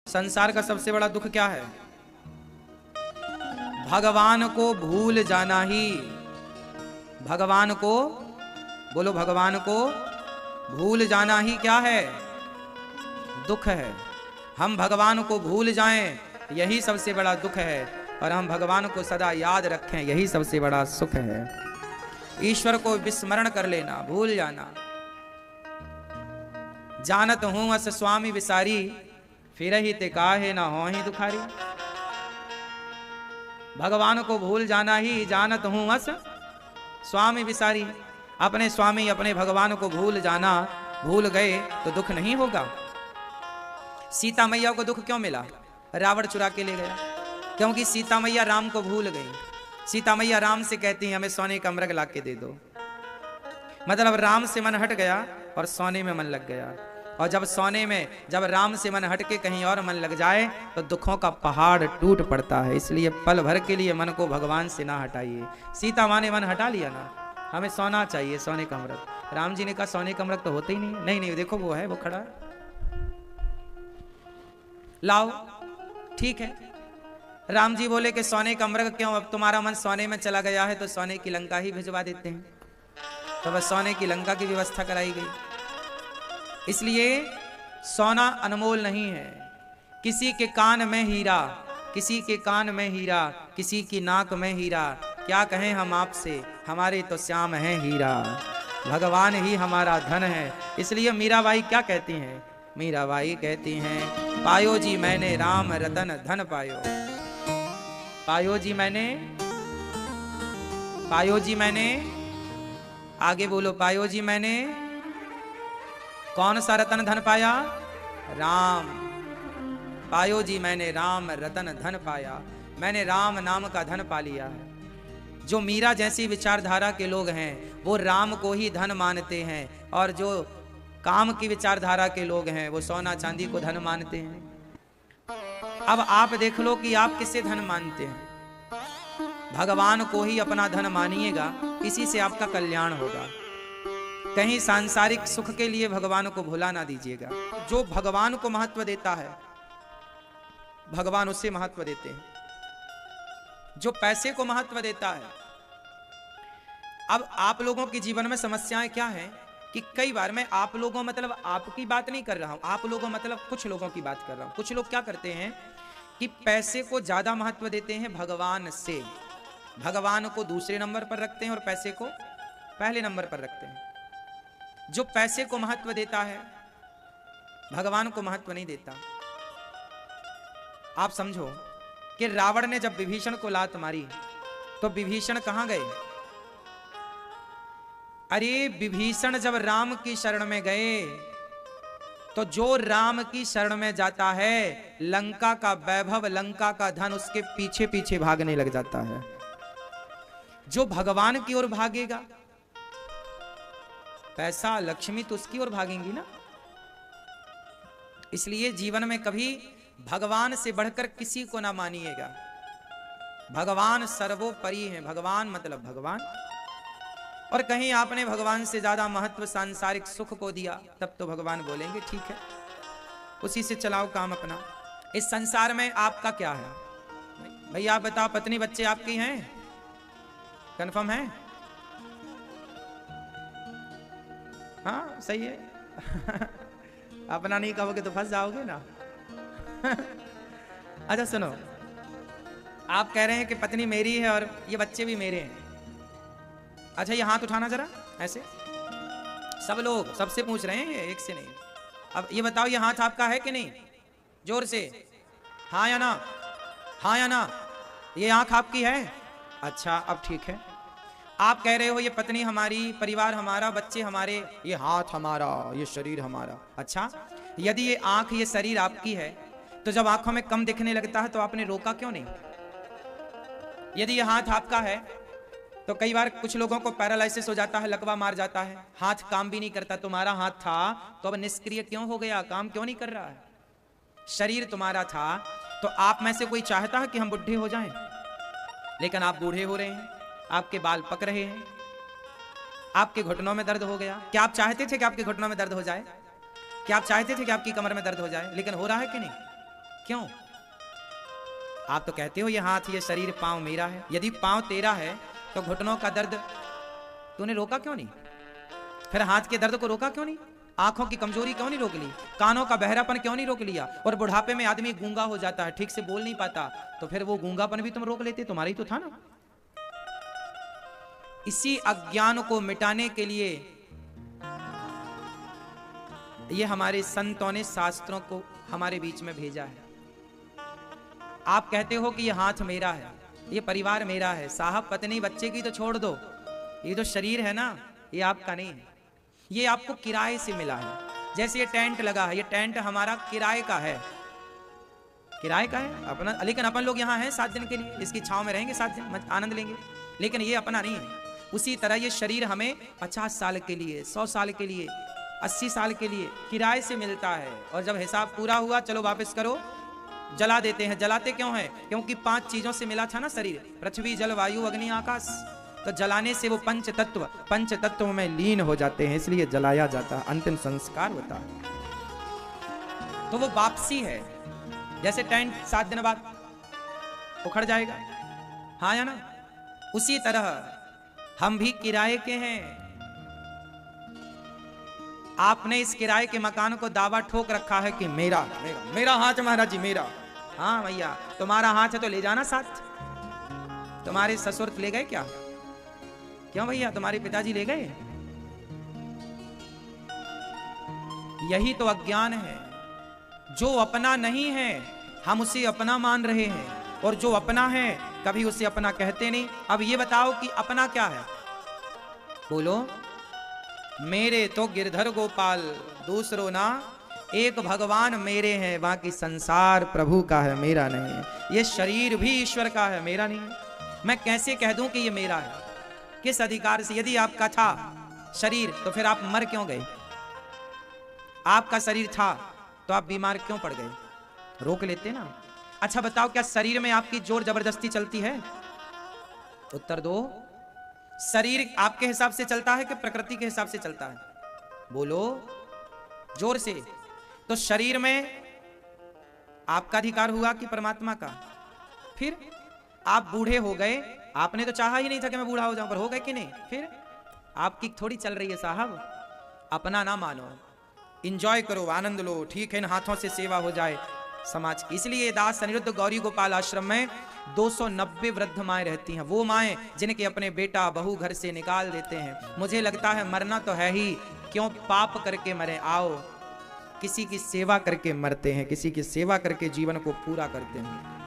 संसार का सबसे बड़ा दुख क्या है? भगवान को भूल जाना ही। भगवान को, बोलो, भगवान को भूल जाना ही क्या है? दुख है। हम भगवान को भूल जाएं, यही सबसे बड़ा दुख है, और हम भगवान को सदा याद रखें, यही सबसे बड़ा सुख है। ईश्वर को विस्मरण कर लेना, भूल जाना। जानत हूं अस स्वामी विसारी, फिर ही ते काहे ना हो ही दुखारी। भगवान को भूल जाना ही जानत हूं अस स्वामी विसारी। अपने स्वामी, अपने भगवान को भूल जाना। भूल गए तो दुख नहीं होगा। सीता मैया को दुख क्यों मिला? रावण चुरा के ले गया, क्योंकि सीता मैया राम को भूल गई। सीता मैया राम से कहती हैं, हमें सोने का मृग ला के दे दो। मतलब राम से मन हट गया और सोने में मन लग गया। और जब राम से मन हट के कहीं और मन लग जाए तो दुखों का पहाड़ टूट पड़ता है। इसलिए पल भर के लिए मन को भगवान से ना हटाइए। सीता माँ ने मन हटा लिया ना, हमें सोना चाहिए, सोने का मृग। राम जी ने कहा सोने का मृग तो होता ही नहीं। नहीं नहीं, देखो वो है, वो खड़ा है, लाओ। ठीक है। राम जी बोले कि सोने का मृग क्यों? अब तुम्हारा मन सोने में चला गया है तो सोने की लंका ही भिजवा देते हैं। तो बस सोने की लंका की व्यवस्था कराई गई। इसलिए सोना अनमोल नहीं है। किसी के कान में हीरा, किसी के कान में हीरा, किसी की नाक में हीरा। क्या कहें हम आपसे, हमारे तो श्याम है हीरा। भगवान ही हमारा धन है। इसलिए मीराबाई क्या कहती हैं? मीराबाई कहती हैं, पायो जी मैंने राम रतन धन पायो। पायो जी मैंने, पायो जी मैंने, आगे बोलो, पायो जी मैंने कौन सा रतन धन पाया? राम। पायो जी मैंने राम रतन धन पाया। मैंने राम नाम का धन पा लिया है। जो मीरा जैसी विचारधारा के लोग हैं वो राम को ही धन मानते हैं, और जो काम की विचारधारा के लोग हैं वो सोना चांदी को धन मानते हैं। अब आप देख लो कि आप किसे धन मानते हैं। भगवान को ही अपना धन मानिएगा, इसी से आपका कल्याण होगा। कहीं सांसारिक सुख के लिए भगवान को भुला ना दीजिएगा। जो भगवान को महत्व देता है भगवान उसे महत्व देते हैं। जो पैसे को महत्व देता है, अब आप लोगों के जीवन में समस्याएं क्या है कि कई बार मैं आप लोगों, मतलब आपकी बात नहीं कर रहा हूं, आप लोगों मतलब कुछ लोगों की बात कर रहा हूं। कुछ लोग क्या करते हैं कि पैसे को ज्यादा महत्व देते हैं भगवान से। भगवान को दूसरे नंबर पर रखते हैं और पैसे को पहले नंबर पर रखते हैं। जो पैसे को महत्व देता है भगवान को महत्व नहीं देता। आप समझो कि रावण ने जब विभीषण को लात मारी तो विभीषण कहां गए? अरे विभीषण जब राम की शरण में गए तो जो राम की शरण में जाता है लंका का वैभव, लंका का धन उसके पीछे पीछे भागने लग जाता है। जो भगवान की ओर भागेगा, पैसा लक्ष्मी तो उसकी ओर भागेंगी ना। इसलिए जीवन में कभी भगवान से बढ़कर किसी को ना मानिएगा। भगवान सर्वोपरि है। भगवान मतलब भगवान। और कहीं आपने भगवान से ज्यादा महत्व सांसारिक सुख को दिया तब तो भगवान बोलेंगे ठीक है, उसी से चलाओ काम अपना। इस संसार में आपका क्या है? भैया आप बताओ, पत्नी बच्चे आपकी हैं? कंफर्म है? हाँ सही है। अपना नहीं कहोगे तो फंस जाओगे ना। अच्छा सुनो, आप कह रहे हैं कि पत्नी मेरी है और ये बच्चे भी मेरे हैं। अच्छा ये हाथ उठाना जरा, ऐसे सब लोग सबसे पूछ रहे हैं, ये एक से नहीं। अब ये बताओ, ये हाथ आपका है कि नहीं? जोर से हाँ या ना, हाँ या ना। ये आंख आपकी है? अच्छा अब ठीक है। आप कह रहे हो ये पत्नी हमारी, परिवार हमारा, बच्चे हमारे, ये हाथ हमारा, ये शरीर हमारा। अच्छा यदि ये आंख, ये शरीर आपकी है तो जब आंखों में कम दिखने लगता है तो आपने रोका क्यों नहीं? यदि ये हाथ आपका है तो कई बार कुछ लोगों को पैरालिसिस हो जाता है, लकवा मार जाता है, हाथ काम भी नहीं करता। तुम्हारा हाथ था तो अब निष्क्रिय क्यों हो गया? काम क्यों नहीं कर रहा है? शरीर तुम्हारा था तो आप में से कोई चाहता है कि हम बुढ़े हो जाएं? लेकिन आप बूढ़े हो रहे हैं, आपके बाल पक रहे हैं, आपके घुटनों में दर्द हो गया। क्या आप चाहते थे कि आपके घुटनों में दर्द हो जाए? क्या आप चाहते थे कि आपकी कमर में दर्द हो जाए? लेकिन हो रहा है कि नहीं? क्यों? आप तो कहते हो ये हाथ, ये शरीर, पांव मेरा है। यदि पांव तेरा है तो घुटनों का दर्द तूने रोका क्यों नहीं? फिर हाथ के दर्द को रोका क्यों नहीं? आंखों की कमजोरी क्यों नहीं रोक ली? कानों का बहरापन क्यों नहीं रोक लिया? और बुढ़ापे में आदमी गूंगा हो जाता है, ठीक से बोल नहीं पाता, तो फिर वो गूंगापन भी तुम रोक लेते, तुम्हारी तो था ना। इसी अज्ञान को मिटाने के लिए ये हमारे संतों ने शास्त्रों को हमारे बीच में भेजा है। आप कहते हो कि ये हाथ मेरा है, ये परिवार मेरा है। साहब पत्नी बच्चे की तो छोड़ दो, ये जो शरीर है ना, ये आपका नहीं है, ये आपको किराए से मिला है। जैसे ये टेंट लगा है, ये टेंट हमारा किराए का है, किराए का है अपना। लेकिन अपन लोग यहाँ हैं 7 दिन के लिए, इसकी छांव में रहेंगे 7 दिन, आनंद लेंगे, लेकिन ये अपना नहीं है। उसी तरह ये शरीर हमें 50 साल के लिए, 100 साल के लिए, 80 साल के लिए किराए से मिलता है। और जब हिसाब पूरा हुआ, चलो वापस करो, जला देते हैं। जलाते क्यों हैं? क्योंकि 5 चीजों से मिला था ना शरीर, पृथ्वी, जल, वायु, अग्नि, आकाश। तो जलाने से वो पंच तत्व में लीन हो जाते हैं, इसलिए जलाया जाता है, अंतिम संस्कार होता है। तो वो वापसी है। जैसे टेंट 7 दिन बाद उखड़ जाएगा, हाँ या ना? उसी तरह हम भी किराए के हैं। आपने इस किराए के मकान को दावा ठोक रखा है कि मेरा मेरा मेरा हाथ महाराज जी, मेरा। हाँ भैया, तुम्हारा हाथ है तो ले जाना साथ। तुम्हारे ससुर ले गए क्या? क्यों भैया, तुम्हारे पिताजी ले गए? यही तो अज्ञान है। जो अपना नहीं है हम उसे अपना मान रहे हैं, और जो अपना है कभी उसे अपना कहते नहीं। अब ये बताओ कि अपना क्या है? बोलो। मेरे तो गिरधर गोपाल दूसरो ना, एक भगवान मेरे हैं, बाकी संसार प्रभु का है, मेरा नहीं है। ये शरीर भी ईश्वर का है, मेरा नहीं है। मैं कैसे कह दूं कि ये मेरा है? किस अधिकार से? यदि आपका था शरीर तो फिर आप मर क्यों गए? आपका शरीर था तो आप बीमार क्यों पड़ गए? रोक लेते ना। अच्छा बताओ, क्या शरीर में आपकी जोर जबरदस्ती चलती है? उत्तर दो। शरीर आपके हिसाब से चलता है कि प्रकृति के हिसाब से चलता है? बोलो जोर से। तो शरीर में आपका अधिकार हुआ कि परमात्मा का? फिर आप बूढ़े हो गए, आपने तो चाहा ही नहीं था कि मैं बूढ़ा हो जाऊं, पर हो गए कि नहीं? फिर आपकी थोड़ी चल रही है साहब। अपना ना मानो, इंजॉय करो, आनंद लो, ठीक है, इन हाथों से सेवा हो जाए समाज की। इसलिए दास अनिरुद्ध गौरी गोपाल आश्रम में 290 वृद्ध माएँ रहती हैं। वो माएँ जिनके अपने बेटा बहू घर से निकाल देते हैं। मुझे लगता है मरना तो है ही, क्यों पाप करके मरे। आओ किसी की सेवा करके मरते हैं, किसी की सेवा करके जीवन को पूरा करते हैं।